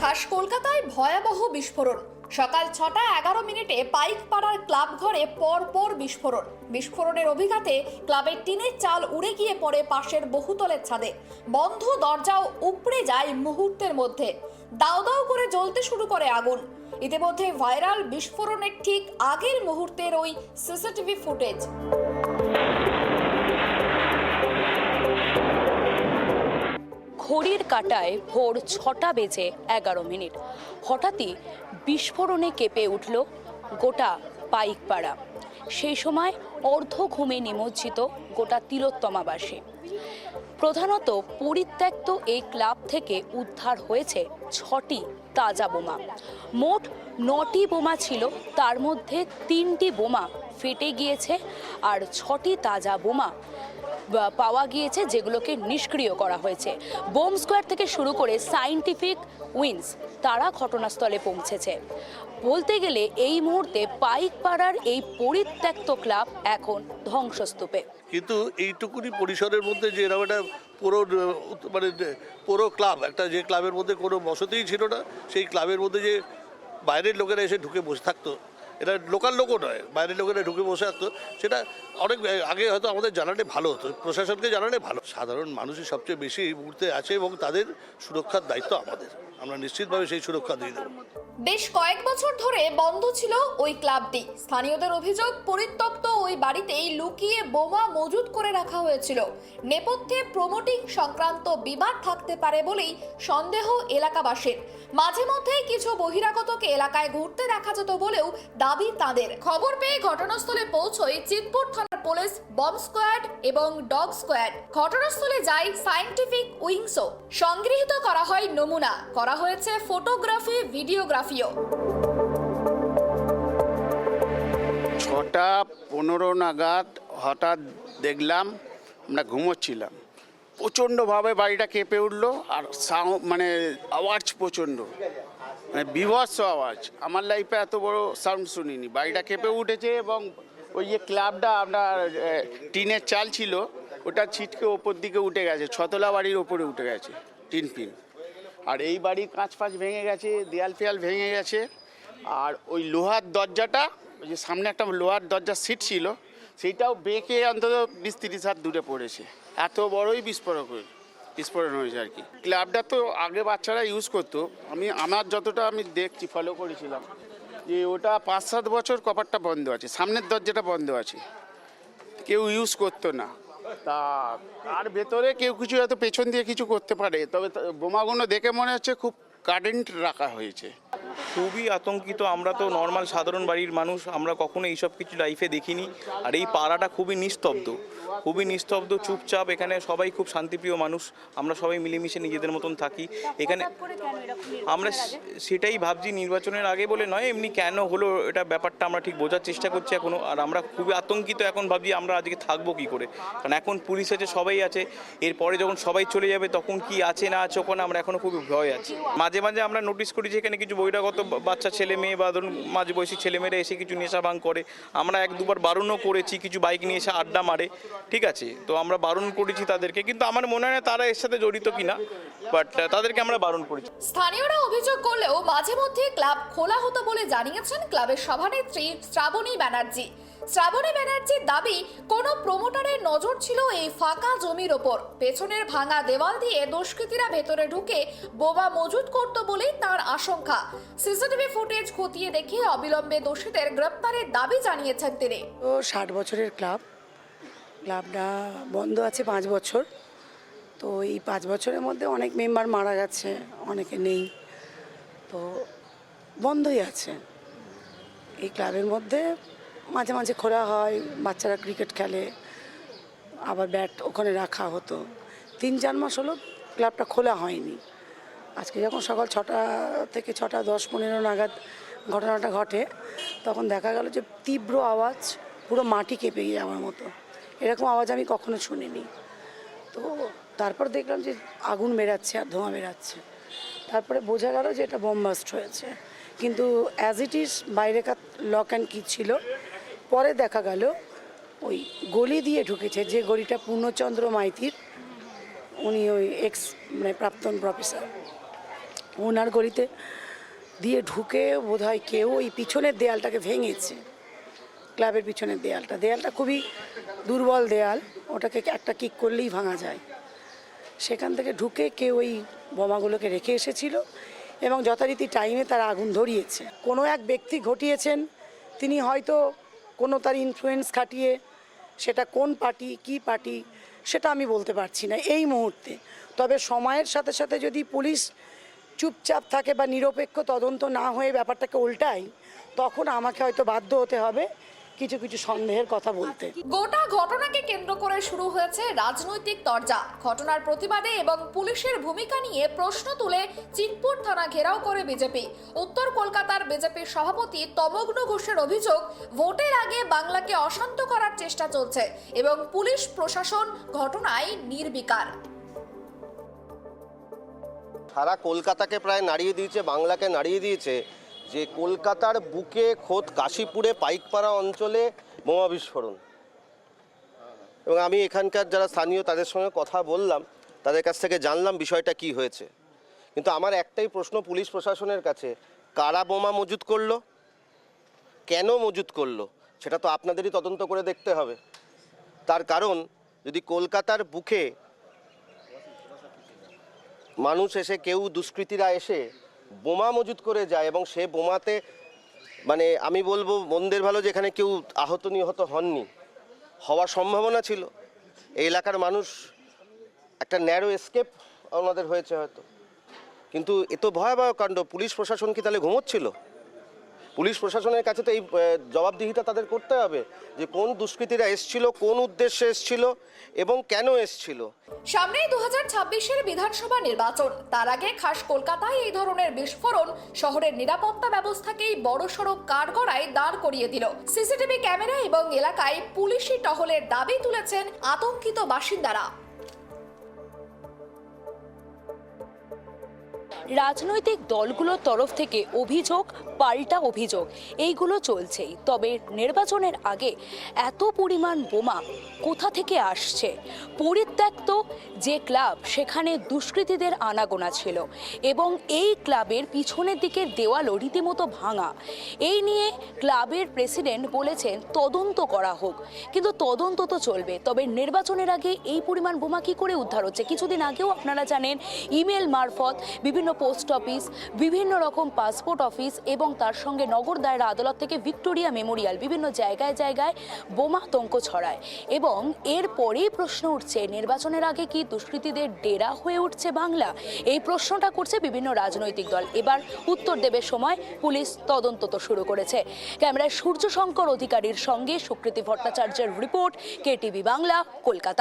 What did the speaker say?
খাস কলকাতায় ভয়াবহ বিস্ফোরণ। সকাল 6:11 পাইকপাড়ার ক্লাব ঘরে পরপর বিস্ফোরণের অভিঘাতে ক্লাবের টিনের চাল উড়ে গিয়ে পড়ে পাশের বহুতলের ছাদে। বন্ধ দরজাও উপড়ে যায় মুহূর্তের মধ্যে। দাউ দাউ করে জ্বলতে শুরু করে আগুন। ইতিমধ্যে ভাইরাল বিস্ফোরণের ঠিক আগের মুহূর্তের ওই সিসিটিভি ফুটেজ। ঘড়ির কাঁটায় ভোর 6:11। হঠাৎই বিস্ফোরণে কেঁপে উঠল গোটা পাইকপাড়া। সেই সময় অর্ধ ঘুমে নিমজ্জিত গোটা তিলোত্তমাবাসী। প্রধানত পরিত্যক্ত এই ক্লাব থেকে উদ্ধার হয়েছে 6টি তাজা বোমা। মোট 9টি বোমা ছিল, তার মধ্যে 3টি বোমা ফেটে গিয়েছে আর 6টি তাজা বোমা পাওয়া গিয়েছে, যেগুলোকে নিষ্ক্রিয় করা হয়েছে। বোম স্কোয়াড থেকে শুরু করে সায়েন্টিফিক উইংস তারা ঘটনাস্থলে পৌঁছেছে। বলতে গেলে এই মুহূর্তে পাইকপাড়ার এই পরিত্যক্ত ক্লাব এখন ধ্বংসস্তূপে। কিন্তু এইটুকুনি পরিসরের মধ্যে যে এরকম একটা পুরো ক্লাব, একটা যে ক্লাবের মধ্যে কোনো বসতিই ছিল না, সেই ক্লাবের মধ্যে যে বাইরের লোকেরা এসে ঢুকে বসে থাকতো, এটা লোকাল লোকও নয়, বাইরের লোকেরা ঢুকে বসে থাকতো, সেটা অনেক আগে হয়তো আমাদের জানালে ভালো হতো, প্রশাসনকে জানালে ভালো। সাধারণ মানুষই সবচেয়ে বেশি এই মুহূর্তে আছে এবং তাদের সুরক্ষার দায়িত্ব আমাদের। আমরা নিশ্চিতভাবে সেই সুরক্ষা দিয়ে দেবো। বেশ কয়েক বছর ধরে বন্ধ ছিল ওই ক্লাবটি। স্থানীয়দের অভিযোগ, পরিত্যক্ত ওই বাড়িতেই লুকিয়ে বোমা মজুত করে রাখা হয়েছিল। নেপথ্যে প্রমোটিং সংক্রান্ত বিবাদ থাকতে পারে বলেই সন্দেহ এলাকাবাসীর। মাঝে মধ্যেই কিছু বহিরাগতকে এলাকায় ঘুরতে দেখা যেত বলেও দাবি তাদের। খবর পেয়ে ঘটনাস্থলে পৌঁছয় চিতপুর থানার পুলিশ, বম্ব স্কোয়াড এবং ডগ স্কোয়াড। ঘটনাস্থলে যায় সায়েন্টিফিক উইংসও। সংগৃহীত করা হয় নমুনা, করা হয়েছে ফটোগ্রাফি, ভিডিওগ্রাফিও। 6:15 নাগাদ হঠাৎ দেখলাম, আমরা ঘুমোচ্ছিলাম, প্রচণ্ডভাবে বাড়িটা কেঁপে উঠলো আর আওয়াজ প্রচণ্ড, বিভৎস আওয়াজ। আমার লাইফে এত বড় সাউন্ড শুনিনি। বাড়িটা কেঁপে উঠেছে এবং ওই যে ক্লাবটা আপনার টিনের চাল ছিল, ওটা ছিটকে ওপর দিকে উঠে গেছে, 6তলা বাড়ির ওপরে উঠে গেছে টিন পিন। আর এই বাড়ির কাঁচ ফাঁচ ভেঙে গেছে, দেয়াল ফেয়াল ভেঙে গেছে। আর ওই লোহার দরজাটা, ওই যে সামনে একটা লোহার দরজার সিট ছিল, সেইটাও বেঁকে অন্তত 20-30 হাত দূরে পড়েছে। এত বড়ই বিস্ফোরণ হয়েছে আর কি। ক্লাবটা তো আগে বাচ্চারা ইউজ করতো, আমার যতটা আমি দেখছি, ফলো করেছিলাম যে ওটা 5-7 বছর কপারটা বন্ধ আছে, সামনের দরজাটা বন্ধ আছে, কেউ ইউজ করতো না। তা আর ভেতরে কেউ কিছু হয়তো পেছন দিয়ে কিছু করতে পারে, তবে বোমাগুলো দেখে মনে হচ্ছে খুব কারেন্ট রাখা হয়েছে। খুবই আতঙ্কিত আমরা। তো নর্মাল সাধারণ বাড়ির মানুষ, আমরা কখনো এইসব কিছু লাইফে দেখিনি। আর এই পাড়াটা খুবই নিস্তব্ধ, চুপচাপ। এখানে সবাই খুব শান্তিপ্রিয় মানুষ, আমরা সবাই মিলেমিশে নিজেদের মতন থাকি এখানে। আমরা সেটাই ভাবছি, নির্বাচনের আগে বলে নয়, এমনি কেন হলো এটা ব্যাপারটা আমরা ঠিক বোঝার চেষ্টা করছি এখনো। আর আমরা খুবই আতঙ্কিত এখন, ভাবছি আমরা আজকে থাকবো কি করে, কারণ এখন পুলিশ আছে, সবাই আছে। এরপরে যখন সবাই চলে যাবে তখন কি আছে না আছে ওখানে আমরা এখনো খুবই ভয় আছি। মাঝে মাঝে আমরা নোটিস করি যে এখানে কিছু বহিরাগত বাচ্চা ছেলে মেয়ে বা ধরুন মাঝে বয়সী ছেলেমেয়েরা এসে কিছু নেশা ভাঙ করে। আমরা 1-2বার বারণও করেছি, কিছু বাইক নিয়ে এসে আড্ডা মারে, ঠিক আছে, তো আমরা বারণ করেছি তাদেরকে, কিন্তু আমার মনে হয় না তারা এর সাথে জড়িত কিনা, বাট তাদেরকে আমরা বারণ করেছি। স্থানীয়রা অভিযোগ করলেও মাঝে মধ্যে ক্লাব খোলা হতো বলে জানিয়েছেন ক্লাবের সভানেত্রী শ্রাবণী ব্যানার্জির দাবি, কোন প্রমোটারের নজর ছিল এই ফাঁকা জমির ওপর। পেছনের ভাঙা দেওয়াল দিয়ে দুষ্কৃতীরা ভেতরে ঢুকে বোমা মজুত করত বলেই তার আশঙ্কা। সিসিটিভি ফুটেজ খতিয়ে দেখে অবিলম্বে দোষীদের গ্রেপ্তারের দাবি জানিয়েছেন তিনি। 60 বছরের ক্লাবটা বন্ধ আছে 5 বছর। তো এই 5 বছরের মধ্যে অনেক মেম্বার মারা গেছে, অনেকে নেই, তো বন্ধই আছে। এই ক্লাবের মধ্যে মাঝে মাঝে খোলা হয়, বাচ্চারা ক্রিকেট খেলে, আবার ব্যাট ওখানে রাখা হতো। 3-4 মাস হলো ক্লাবটা খোলা হয়নি। আজকে যখন সকাল 6টা থেকে 6:10-15 নাগাদ ঘটনাটা ঘটে, তখন দেখা গেল যে তীব্র আওয়াজ, পুরো মাটি কেঁপে যাওয়ার মতো, এরকম আওয়াজ আমি কখনো শুনিনি। তো তারপর দেখলাম যে আগুন বেরাচ্ছে আর ধোঁয়া বেরাচ্ছে। তারপরে বোঝা গেল যে এটা বোম বাস্ট হয়েছে, কিন্তু অ্যাজ ইট ইজ বাইরেকার লক অ্যান্ড কি ছিল। পরে দেখা গেল ওই গলি দিয়ে ঢুকেছে, যে গলিটা পূর্ণচন্দ্র মাইতির, উনি ওই প্রাক্তন প্রফেসর, ওনার গলিতে দিয়ে ঢুকে বোধহয় কেউ ওই পিছনের দেয়ালটাকে ভেঙেছে, ক্লাবের পিছনের দেয়ালটা খুবই দুর্বল দেয়াল, ওটাকে একটা কিক করলেই ভাঙা যায়। সেখান থেকে ঢুকে কেউ ওই বোমাগুলোকে রেখে এসেছিল এবং যথারীতি টাইমে তারা আগুন ধরিয়েছে। কোনো এক ব্যক্তি ঘটিয়েছেন, তিনি হয়তো কোনো তার ইনফ্লুয়েন্স খাটিয়ে, সেটা কোন পার্টি কী পার্টি সেটা আমি বলতে পারছি না এই মুহূর্তে। তবে সময়ের সাথে সাথে যদি পুলিশ চুপচাপ থাকে বা নিরপেক্ষ তদন্ত না হয়ে ব্যাপারটাকে উল্টায়, তখন আমাকে হয়তো বাধ্য হতে হবে কিছু কিছু সন্দেহের কথা বলতে। গোটা ঘটনাকে কেন্দ্র করে শুরু হয়েছে রাজনৈতিক তরজা। ঘটনার প্রতিবাদে এবং পুলিশের ভূমিকা নিয়ে প্রশ্ন তুলে চিতপুর থানা ঘেরাও করে বিজেপি। উত্তর কলকাতার বিজেপির সভাপতি তমগ্ন ঘোষের অভিযোগ, ভোটের আগে বাংলাকে অশান্ত করার চেষ্টা চলছে এবং পুলিশ প্রশাসন ঘটনায় নির্বিকার। সারা কলকাতাকে প্রায় নাড়িয়ে দিয়েছে, বাংলাকে নাড়িয়ে দিয়েছে যে কলকাতার বুকে খোদ কাশীপুরে পাইকপাড়া অঞ্চলে বোমা বিস্ফোরণ। এবং আমি এখানকার যারা স্থানীয় তাদের সঙ্গে কথা বললাম, তাদের কাছ থেকে জানলাম বিষয়টা কি হয়েছে। কিন্তু আমার একটাই প্রশ্ন পুলিশ প্রশাসনের কাছে, কারা বোমা মজুত করলো, কেন মজুত করলো, সেটা তো আপনাদেরই তদন্ত করে দেখতে হবে। তার কারণ যদি কলকাতার বুকে মানুষ এসে, কেউ দুষ্কৃতীরা এসে বোমা মজুত করে যায় এবং সে বোমাতে মানে আমি বলবো মন্দের ভালো যেখানে কেউ আহত নিহত হননি, হওয়ার সম্ভাবনা ছিল। এই এলাকার মানুষ একটা ন্যারো এসকেপ ওনাদের হয়েছে হয়তো, কিন্তু এত ভয়াবহ কাণ্ড। পুলিশ প্রশাসন কি তাহলে ঘুমোচ্ছিল? পুলিশ প্রশাসনের কাছে তো এই জবাবদিহিতা তাদের করতে হবে যে কোন দুষ্কৃতীরা এসছিল, কোন উদ্দেশ্যে এসছিল এবং কেন এসছিল। সামনেই 2026-এর বিধানসভা নির্বাচন। তার আগে খাস কলকাতায় এই ধরনের বিস্ফোরণ শহরের নিরাপত্তা ব্যবস্থাকেই বড়সড় কাঠগড়ায় দাঁড় করিয়ে দিল। সিসিটিভি ক্যামেরা এবং এলাকায় পুলিশি টহলের দাবি তুলেছেন আতঙ্কিত বাসিন্দারা। রাজনৈতিক দলগুলোর তরফ থেকে অভিযোগ পাল্টা অভিযোগ এইগুলো চলছেই। তবে নির্বাচনের আগে এত পরিমাণ বোমা কোথা থেকে আসছে? পরিত্যক্ত যে ক্লাব, সেখানে দুষ্কৃতীদের আনাগোনা ছিল এবং এই ক্লাবের পিছনের দিকের দেওয়ালও রীতিমতো ভাঙা। এই নিয়ে ক্লাবের প্রেসিডেন্ট বলেছেন তদন্ত করা হোক, কিন্তু তদন্ত তো চলবে। তবে নির্বাচনের আগে এই পরিমাণ বোমা কি করে উদ্ধার হচ্ছে? কিছুদিন আগেও আপনারা জানেন ইমেল মারফত বিভিন্ন পোস্ট অফিস, বিভিন্ন রকম পাসপোর্ট অফিস এবং তার সঙ্গে নগর দায়রা আদালত থেকে ভিক্টোরিয়া মেমোরিয়াল বিভিন্ন জায়গায় জায়গায় বোমা আতঙ্ক ছড়ায়। এবং এরপরেই প্রশ্ন উঠছে, নির্বাচনের আগে কি দুষ্কৃতীদের ডেরা হয়ে উঠছে বাংলা? এই প্রশ্নটা করছে বিভিন্ন রাজনৈতিক দল। এবার উত্তর দেবের সময় পুলিশ তদন্ত তো শুরু করেছে। ক্যামেরায় সূর্য শঙ্কর অধিকারীর সঙ্গে সুকৃতি ভট্টাচার্যের রিপোর্ট, কেটিভি বাংলা, কলকাতা।